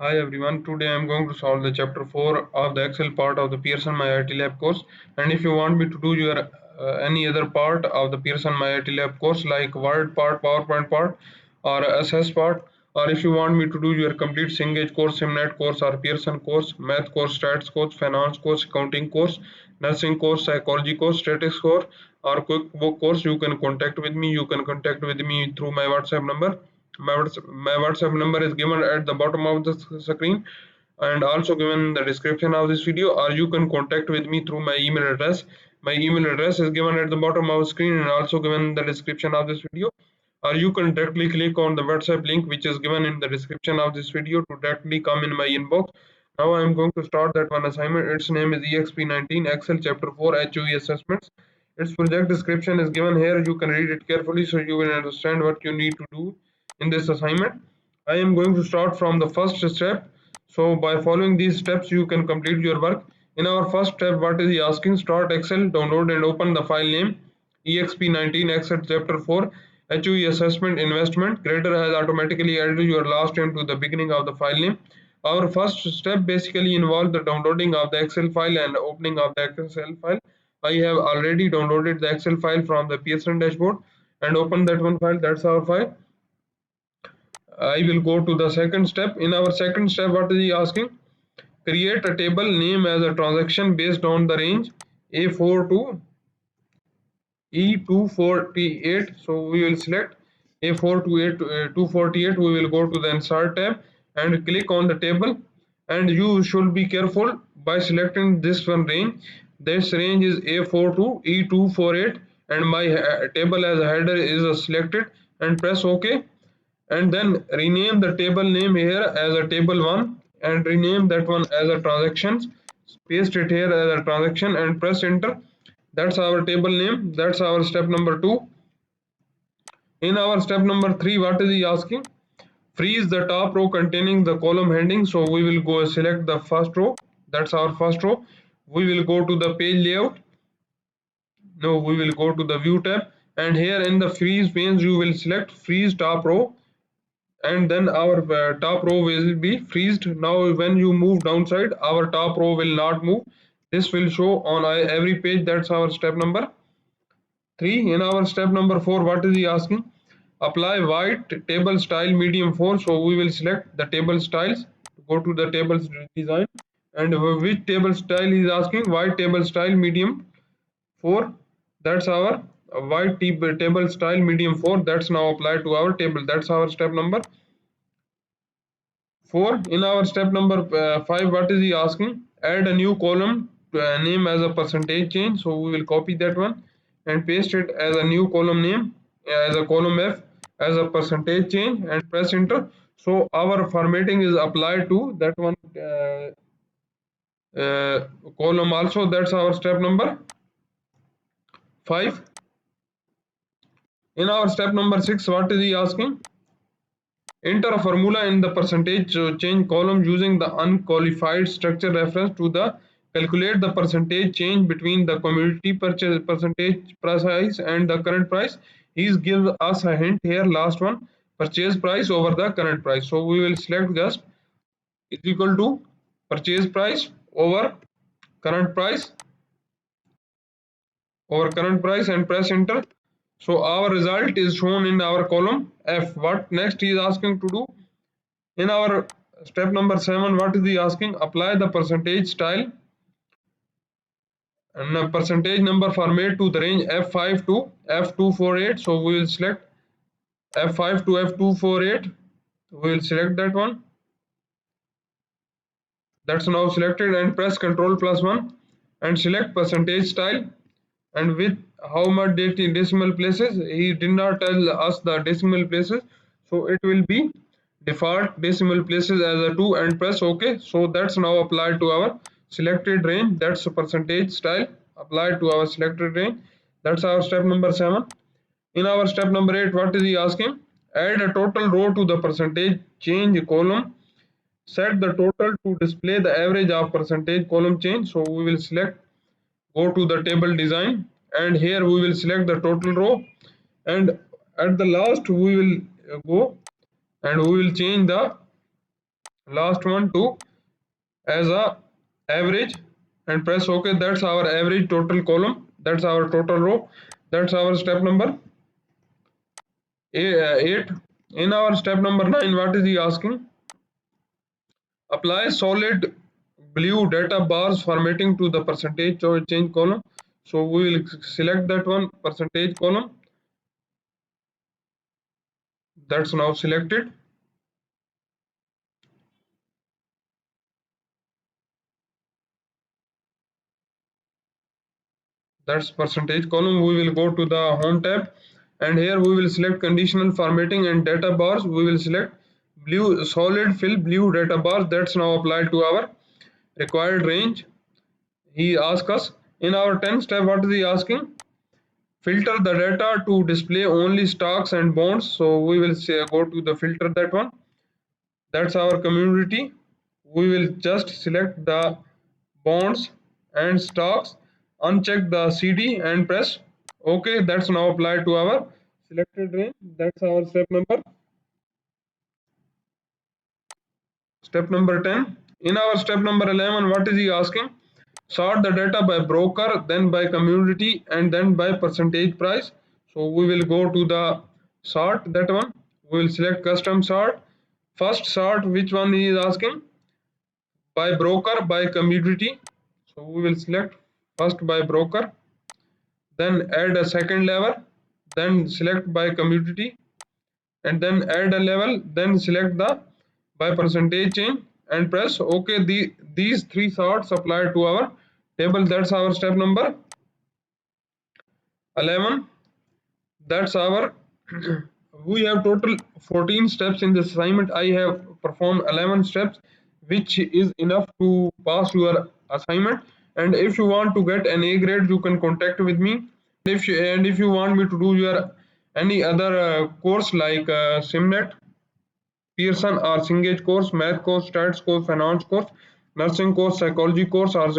Hi everyone, today I am going to solve the chapter 4 of the Excel part of the Pearson MyITLab course. And if you want me to do your any other part of the Pearson MyITLab course like Word part, PowerPoint part or SS part, or if you want me to do your complete Cengage course, Simnet course or Pearson course, Math course, Stats course, Finance course, Accounting course, Nursing course, Psychology course, Statistics course or QuickBook course, you can contact with me. You can contact with me through my WhatsApp number. My WhatsApp number is given at the bottom of the screen and also given in the description of this video, or you can contact with me through my email address. My email address is given at the bottom of the screen and also given in the description of this video, or you can directly click on the WhatsApp link which is given in the description of this video to directly come in my inbox. Now I am going to start that one assignment. Its name is Exp19 Excel Chapter 4 HOE Assessments. Its project description is given here. You can read it carefully so you will understand what you need to do in this assignment. I am going to start from the first step. So by following these steps, you can complete your work. In our first step, what is he asking? Start Excel, download and open the file name exp19 Excel chapter 4 HOE assessment investment. Creator has automatically added your last name to the beginning of the file name. Our first step basically involves the downloading of the Excel file and opening of the Excel file. I have already downloaded the Excel file from the Pearson dashboard and opened that one file. That's our file. I will go to the second step. In our second step, what is he asking? Create a table name as a transaction based on the range A4 to E248. So we will select A4 to A248. We will go to the insert tab and click on the table. And you should be careful by selecting this one range. This range is A4 to E248 and my table as a header is selected, and press OK. And then rename the table name here as a table 1 and rename that one as a transactions. Paste it here as a transaction and press enter. That's our table name. That's our step number 2. In our step number 3, what is he asking? Freeze the top row containing the column heading. So we will go select the first row. That's our first row. We will go to the page layout. Now we will go to the view tab, and here in the freeze panes you will select freeze top row, and then our top row will be freezed. Now when you move downside, our top row will not move. This will show on every page. That's our step number 3. In our step number 4, what is he asking? Apply white table style medium 4. So we will select the table styles, go to the tables design, and which table style he is asking? White table style medium 4. That's our white table style medium 4. That's now applied to our table. That's our step number 4. In our step number 5, what is he asking? Add a new column name as a percentage change. So we will copy that one and paste it as a new column name as a column F as a percentage change and press enter. So our formatting is applied to that one column also. That's our step number 5. In our step number 6, what is he asking? Enter a formula in the percentage change column using the unqualified structure reference to the calculate the percentage change between the commodity purchase percentage price and the current price. He gives us a hint here, last one, purchase price over the current price. So we will select just is equal to purchase price over current price and press enter. So our result is shown in our column F. What next he is asking to do? In our step number 7, what is he asking? Apply the percentage style and the percentage number format to the range F5 to F248. So we will select F5 to F248. We will select that one. That's now selected, and press Ctrl+1 and select percentage style, and with how much decimal places. He did not tell us the decimal places, so it will be default decimal places as a 2 and press OK. So that's now applied to our selected range. That's a percentage style applied to our selected range. That's our step number 7. In our step number 8, what is he asking? Add a total row to the percentage change column. Set the total to display the average of percentage column change. So we will select, go to the table design, and here we will select the total row, and at the last we will go and we will change the last one to as a average and press OK. That's our average total column, that's our total row, that's our step number 8. In our step number 9, what is he asking? Apply solid blue data bars formatting to the percentage change column. So we will select that one, percentage column. That's now selected. That's percentage column. We will go to the home tab, and here we will select conditional formatting and data bars. We will select blue solid fill blue data bars. That's now applied to our required range. He asks us in our 10th step, what is he asking? Filter the data to display only stocks and bonds. So we will say go to the filter, that one, that's our community. We will just select the bonds and stocks, uncheck the CD and press OK. That's now applied to our selected range. That's our step number 10. In our step number 11, what is he asking? Sort the data by broker, then by community, and then by percentage price. So we will go to the sort, that one. We will select custom sort. First sort, which one he is asking? By broker, by commodity. So we will select first by broker, then add a second level, then select by commodity, and then add a level, then select the by percentage change and press OK. These three sorts apply to our table. That's our step number 11. That's our we have total 14 steps in this assignment. I have performed 11 steps, which is enough to pass your assignment. And if you want to get an A grade, you can contact with me. If you want me to do your any other course like Simnet, Pearson or Cengage course, math course, stats course, finance course, nursing course, psychology course, or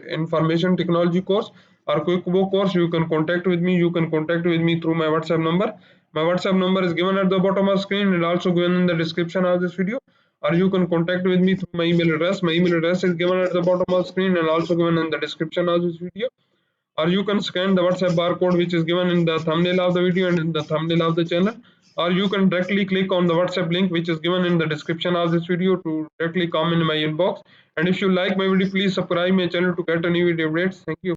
information technology course, or QuickBook course, you can contact with me. You can contact with me through my WhatsApp number. My WhatsApp number is given at the bottom of the screen and also given in the description of this video. Or you can contact with me through my email address. My email address is given at the bottom of the screen and also given in the description of this video. Or you can scan the WhatsApp barcode which is given in the thumbnail of the video and in the thumbnail of the channel, or you can directly click on the WhatsApp link which is given in the description of this video to directly come in my inbox. And if you like my video, please subscribe my channel to get any video updates. Thank you.